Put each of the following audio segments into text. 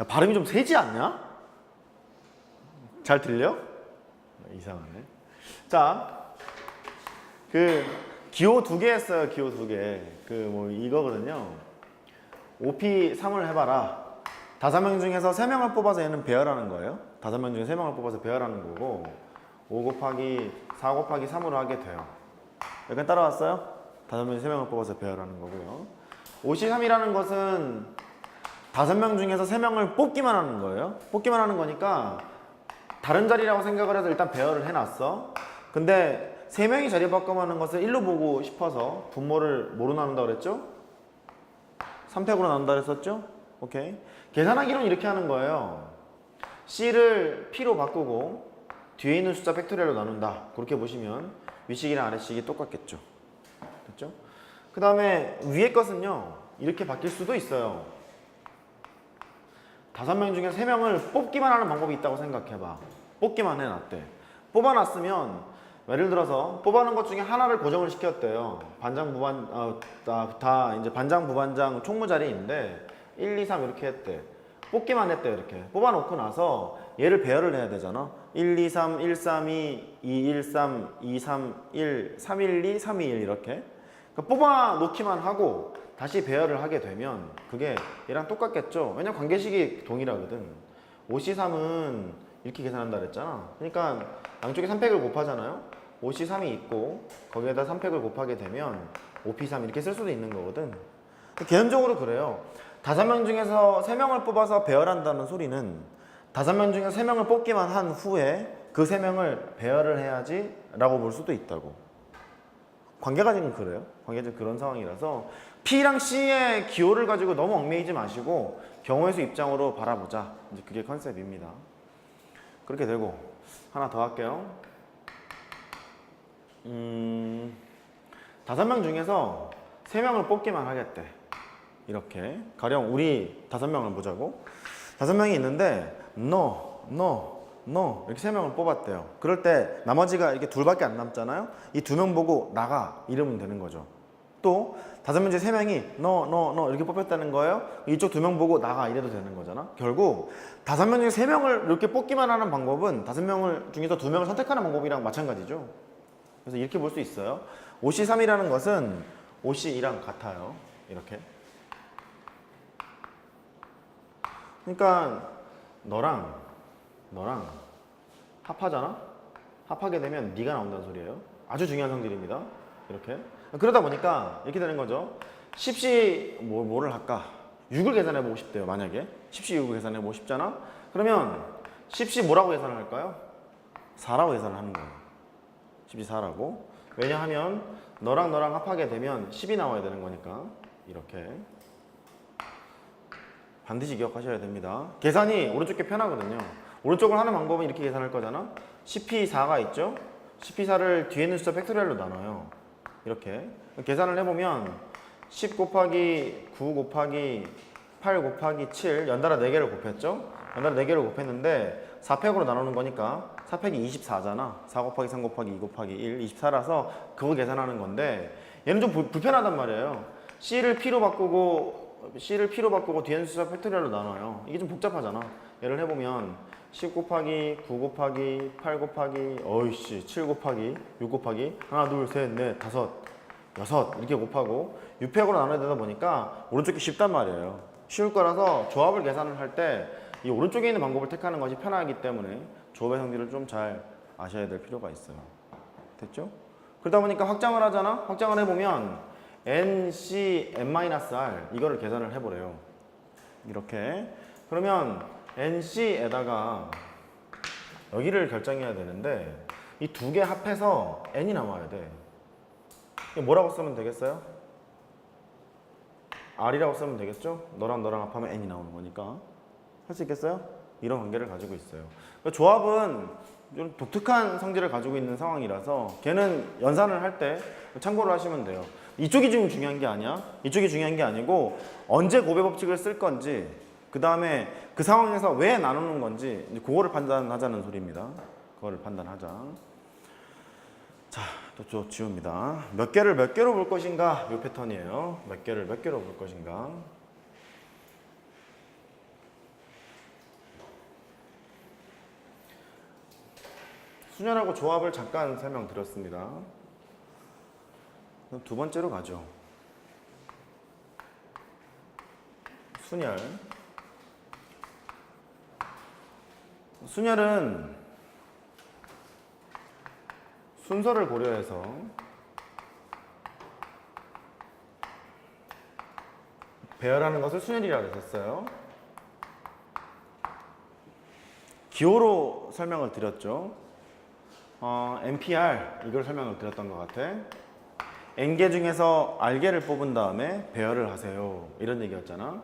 야, 발음이 좀 세지 않냐? 잘 들려? 이상하네. 자, 기호 2개 했어요. 기호 2개. 이거거든요. OP3을 해봐라. 5명 중에서 3명을 뽑아서 얘는 배열하는 거예요. 5명 중에 3명을 뽑아서 배열하는 거고 5 곱하기 4 곱하기 3으로 하게 돼요. 여기까지 따라왔어요? 5명 중에 3명을 뽑아서 배열하는 거고요. OC3이라는 것은 5명 중에서 3명을 뽑기만 하는 거예요. 뽑기만 하는 거니까 다른 자리라고 생각을 해서 일단 배열을 해놨어. 근데 3명이 자리 바꿔하는 것을 1로 보고 싶어서 분모를 뭐로 나눈다 그랬죠? 3팩으로 나눈다 그랬었죠? 오케이. 계산하기로는 이렇게 하는 거예요. C를 P로 바꾸고 뒤에 있는 숫자 팩토리얼로 나눈다. 그렇게 보시면 위식이랑 아래식이 똑같겠죠. 됐죠? 그 다음에 위에 것은요. 이렇게 바뀔 수도 있어요. 5명 중에 3명을 뽑기만 하는 방법이 있다고 생각해봐. 뽑기만 해놨대. 뽑아놨으면 예를 들어서 뽑아놓은 것 중에 하나를 고정을 시켰대요. 반장, 부반, 다 이제 반장, 부반장 총무 자리인데 1, 2, 3 이렇게 했대. 뽑기만 했대 이렇게. 뽑아놓고 나서 얘를 배열을 해야 되잖아. 1, 2, 3, 1, 3, 2, 2, 1, 3, 2, 3, 1, 3, 1, 2, 3, 2, 1 이렇게. 그러니까 뽑아놓기만 하고 다시 배열을 하게 되면 그게 얘랑 똑같겠죠. 왜냐면 관계식이 동일하거든. OC3은 이렇게 계산한다 그랬잖아. 그러니까 양쪽에 3팩을 곱하잖아요. OC3이 있고 거기에다 3팩을 곱하게 되면 OP3 이렇게 쓸 수도 있는 거거든. 개념적으로 그래요. 5명 중에서 3명을 뽑아서 배열한다는 소리는 5명 중에 3명을 뽑기만 한 후에 그 3명을 배열을 해야지 라고 볼 수도 있다고. 관계가 지금 그래요. 관계가 지금 그런 상황이라서 P랑 C의 기호를 가지고 너무 얽매이지 마시고 경우의 수 입장으로 바라보자. 이제 그게 컨셉입니다. 그렇게 되고 하나 더 할게요. 5명 중에서 3명을 뽑기만 하겠대. 이렇게 가령 우리 5명을 보자고. 5명이 있는데 no 이렇게 3명을 뽑았대요. 그럴 때 나머지가 이렇게 둘밖에 안 남잖아요. 이 2명 보고 나가 이러면 되는 거죠. 또 5명 중에 3명이 no 이렇게 뽑혔다는 거예요. 이쪽 2명 보고 나가 이래도 되는 거잖아. 결국 5명 중에 3명을 이렇게 뽑기만 하는 방법은 5명 중에서 2명을 선택하는 방법이랑 마찬가지죠. 그래서 이렇게 볼 수 있어요. OC3이라는 것은 OC2랑 같아요. 이렇게. 그러니까 너랑 합하잖아? 합하게 되면 네가 나온다는 소리예요. 아주 중요한 성질입니다. 이렇게. 그러다 보니까 이렇게 되는 거죠. 10시 뭐를 할까? 6을 계산해 보고 싶대요. 만약에 10시 6을 계산해 보고 싶잖아? 그러면 10시 뭐라고 계산을 할까요? 4라고 계산을 하는 거예요. 10시 4라고. 왜냐하면 너랑 합하게 되면 10이 나와야 되는 거니까. 이렇게 반드시 기억하셔야 됩니다. 계산이 오른쪽 게 편하거든요. 오른쪽을 하는 방법은 이렇게 계산할 거잖아. 10P4가 있죠. 10P4를 뒤에 있는 숫자 팩토리얼로 나눠요. 이렇게 계산을 해보면 10 곱하기 9 곱하기 8 곱하기 7 연달아 4개를 곱했죠. 연달아 4개를 곱했는데 4팩으로 나누는 거니까 4팩이 24잖아. 4 곱하기 3 곱하기 2 곱하기 1 24라서 그거 계산하는 건데 얘는 좀 불편하단 말이에요. C를 P로 바꾸고 뒤에 있는 숫자 팩토리얼로 나눠요. 이게 좀 복잡하잖아. 얘를 해보면 10 곱하기 9 곱하기 8 곱하기 7 곱하기 6 곱하기 하나 둘 셋 넷 다섯 여섯 이렇게 곱하고 6팩으로 나눠야 되다 보니까 오른쪽이 쉽단 말이에요. 쉬울 거라서 조합을 계산을 할 때 이 오른쪽에 있는 방법을 택하는 것이 편하기 때문에 조합의 성질을 좀 잘 아셔야 될 필요가 있어요. 됐죠? 그러다 보니까 확장을 하잖아. 확장을 해보면 NC, N-R 이거를 계산을 해보래요. 이렇게. 그러면 NC에다가 여기를 결정해야 되는데 이 2개 합해서 N이 나와야 돼. 이게 뭐라고 쓰면 되겠어요? R이라고 쓰면 되겠죠? 너랑 합하면 N이 나오는 거니까. 할 수 있겠어요? 이런 관계를 가지고 있어요. 그러니까 조합은 좀 독특한 성질을 가지고 있는 상황이라서 걔는 연산을 할 때 참고를 하시면 돼요. 이쪽이 지금 중요한 게 아니야. 이쪽이 중요한 게 아니고 언제 곱의 법칙을 쓸 건지 그 다음에 그 상황에서 왜 나누는 건지 이제 그거를 판단하자는 소리입니다. 그거를 판단하자. 자, 또 지웁니다. 몇 개로 볼 것인가? 이 패턴이에요. 몇 개로 볼 것인가? 순열하고 조합을 잠깐 설명드렸습니다. 두 번째로 가죠. 순열. 순열은 순서를 고려해서 배열하는 것을 순열이라고 했어요. 기호로 설명을 드렸죠. NPR 이걸 설명을 드렸던 것 같아. N개 중에서 R개를 뽑은 다음에 배열을 하세요. 이런 얘기였잖아.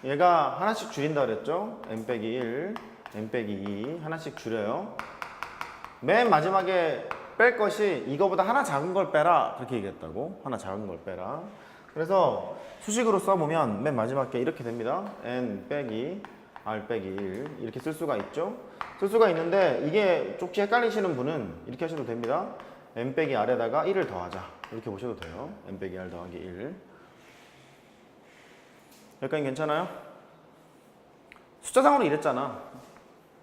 얘가 하나씩 줄인다 그랬죠. N-1, N-2 하나씩 줄여요. 맨 마지막에 뺄 것이 이거보다 하나 작은 걸 빼라 그렇게 얘기했다고. 하나 작은 걸 빼라. 그래서 수식으로 써보면 맨 마지막에 이렇게 됩니다. N-R-1 이렇게 쓸 수가 있죠. 쓸 수가 있는데 이게 쪽지 헷갈리시는 분은 이렇게 하셔도 됩니다. N-R에다가 1을 더하자 이렇게 보셔도 돼요. N-R 더하기 1. 여기까지 괜찮아요? 숫자상으로 이랬잖아.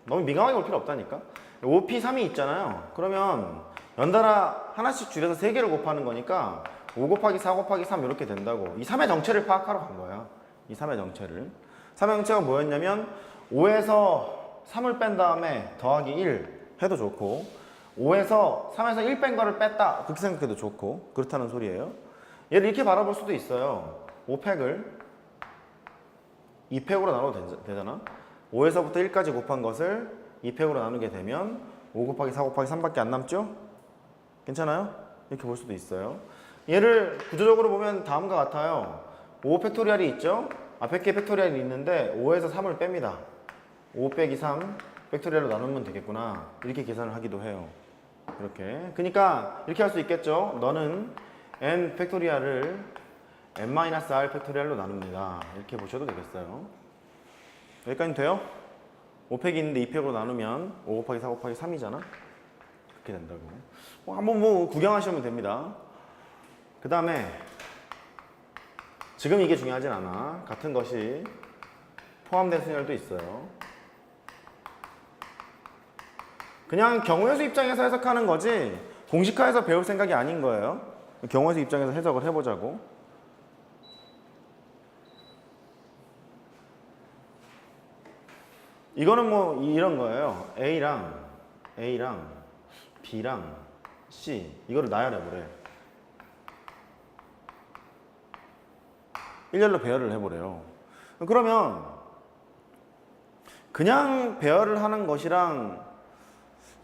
너무 민감하게 볼 필요 없다니까. 5P3이 있잖아요. 그러면 연달아 하나씩 줄여서 3개를 곱하는 거니까 5 곱하기 4 곱하기 3 이렇게 된다고. 이 3의 정체를 파악하러 간 거야. 이 3의 정체를. 3의 정체가 뭐였냐면 5에서 3을 뺀 다음에 더하기 1 해도 좋고 5에서 3에서 1 뺀 거를 뺐다 그렇게 생각해도 좋고 그렇다는 소리예요. 얘를 이렇게 바라볼 수도 있어요. 5팩을 2팩으로 나눠도 되잖아. 5에서부터 1까지 곱한 것을 2팩으로 나누게 되면 5 곱하기 4 곱하기 3밖에 안 남죠? 괜찮아요? 이렇게 볼 수도 있어요. 얘를 구조적으로 보면 다음과 같아요. 5 팩토리얼이 있죠? 앞에 게 팩토리얼이 있는데 5에서 3을 뺍니다. 5 빼기 3 팩토리얼로 나누면 되겠구나. 이렇게 계산을 하기도 해요. 이렇게. 그러니까 이렇게 할 수 있겠죠? 너는 n 팩토리얼을 n-r 팩토리얼로 나눕니다. 이렇게 보셔도 되겠어요. 여기까지 돼요? 5팩이 있는데 2팩으로 나누면 5 곱하기 4 곱하기 3이잖아? 그렇게 된다고. 한번 구경하시면 됩니다. 그 다음에 지금 이게 중요하진 않아. 같은 것이 포함된 순열도 있어요. 그냥 경우의 수 입장에서 해석하는 거지 공식화해서 배울 생각이 아닌 거예요. 경우의 수 입장에서 해석을 해보자고. 이거는 뭐 이런 거예요. A랑 B랑 C 이거를 나열해보래. 일렬로 배열을 해보래요. 그러면 그냥 배열을 하는 것이랑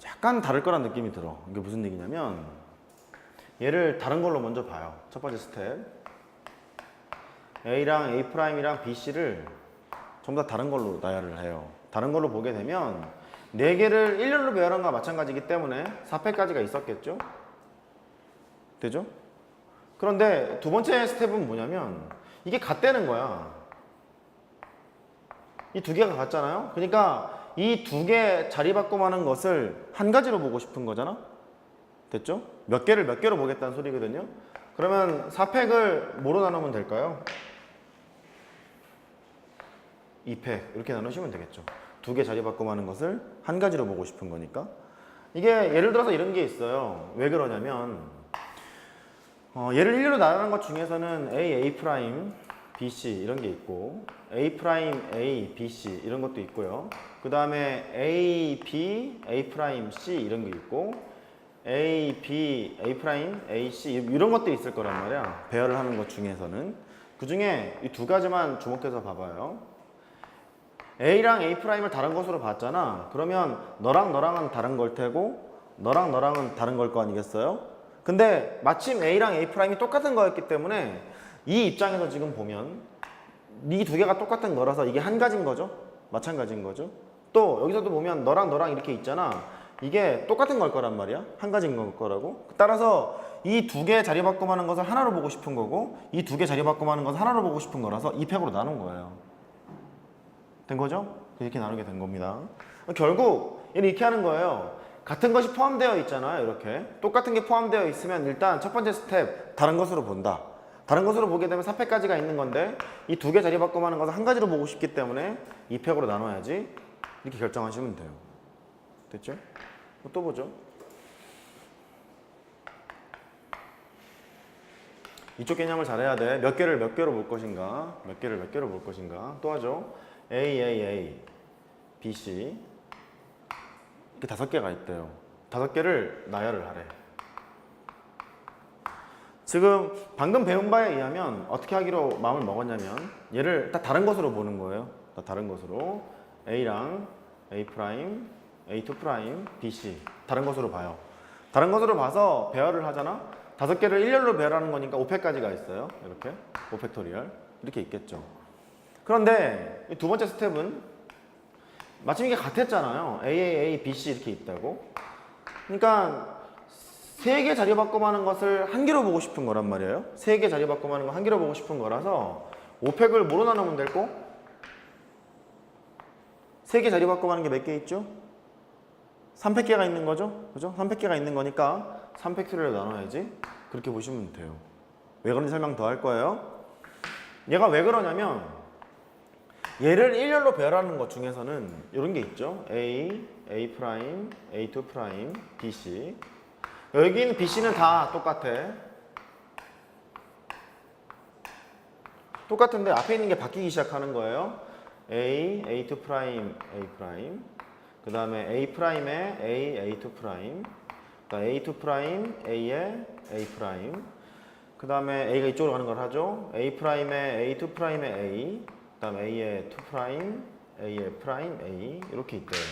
약간 다를 거란 느낌이 들어. 이게 무슨 얘기냐면 얘를 다른 걸로 먼저 봐요. 첫 번째 스텝 A랑 A'이랑 BC를 전부 다 다른 걸로 나열을 해요. 다른 걸로 보게 되면 4개를 일렬로 배열한 거와 마찬가지이기 때문에 4팩까지가 있었겠죠? 되죠? 그런데 두 번째 스텝은 뭐냐면 이게 같다는 거야. 이 두 개가 같잖아요? 그러니까 이 두 개 자리바꿈하는 것을 한 가지로 보고 싶은 거잖아? 됐죠? 몇 개를 몇 개로 보겠다는 소리거든요? 그러면 4팩을 뭐로 나누면 될까요? 2팩 이렇게 나누시면 되겠죠. 두 개 자리바꿈하는 것을 한 가지로 보고 싶은 거니까. 이게 예를 들어서 이런 게 있어요. 왜 그러냐면 얘를 일렬로 나누는 것 중에서는 A, BC 이런 게 있고 A', BC 이런 것도 있고요. 그 다음에 A, B, A', C 이런 게 있고 A, B, A', C 이런 것도 있을 거란 말이야. 배열을 하는 것 중에서는. 그 중에 이 두 가지만 주목해서 봐봐요. A랑 A'을 다른 것으로 봤잖아. 그러면 너랑 너랑은 다른 걸 테고 너랑 너랑은 다른 걸 거 아니겠어요? 근데 마침 A랑 A'이 똑같은 거였기 때문에 이 입장에서 지금 보면 이 두 개가 똑같은 거라서 이게 한 가지인 거죠. 마찬가지인 거죠. 또 여기서도 보면 너랑 너랑 이렇게 있잖아. 이게 똑같은 걸 거란 말이야. 한 가지인 걸 거라고. 따라서 이 두 개 자리바꿈하는 것을 하나로 보고 싶은 거고 이 두 개 자리바꿈하는 것을 하나로 보고 싶은 거라서 2팩으로 나눈 거예요. 된 거죠? 이렇게 나누게 된 겁니다. 결국 얘는 이렇게 하는 거예요. 같은 것이 포함되어 있잖아요. 이렇게 똑같은 게 포함되어 있으면 일단 첫 번째 스텝 다른 것으로 본다. 다른 것으로 보게 되면 4팩까지가 있는 건데 이 두 개 자리바꿈하는 것을 한 가지로 보고 싶기 때문에 2팩으로 나눠야지 이렇게 결정하시면 돼요. 됐죠? 또 보죠. 이쪽 개념을 잘해야 돼. 몇 개를 몇 개로 볼 것인가? 몇 개를 몇 개로 볼 것인가? 또 하죠. A, B, C 이렇게 5개가 있대요. 5개를 나열을 하래. 지금 방금 배운 바에 의하면 어떻게 하기로 마음을 먹었냐면 얘를 딱 다른 것으로 보는 거예요. 딱 다른 것으로 A랑 A', A2', BC 다른 것으로 봐요. 다른 것으로 봐서 배열을 하잖아. 5개를 일렬로 배열하는 거니까 5팩까지가 있어요. 이렇게 5팩토리얼 이렇게 있겠죠. 그런데 이 두 번째 스텝은 마침 이게 같았잖아요. A, BC 이렇게 있다고. 그러니까 3개 자리바꿈하는 것을 한 개로 보고 싶은 거란 말이에요. 3개 자리바꿈하는 거 한 개로 보고 싶은 거라서 5팩을 뭐로 나누면 될거? 3개 자리바꿈하는 게 몇 개 있죠? 3팩개가 있는 거죠? 그죠? 3팩개가 있는 거니까 3팩토리얼로 나눠야지. 그렇게 보시면 돼요. 왜 그런지 설명 더 할 거예요. 얘가 왜 그러냐면 얘를 일렬로 배열하는 것 중에서는 이런 게 있죠. A, A', A2', BC 여기 있는 BC는 다 똑같아. 똑같은데 앞에 있는 게 바뀌기 시작하는 거예요. A, A2', A'. 그 다음에 A'에 A, A2'. 그 다음에 A2', A에 A'. 그 다음에 A가 이쪽으로 가는 걸 하죠. A'에 A2'에 A. 그 다음에 A에 2', A에 프라임 A. 이렇게 있대요.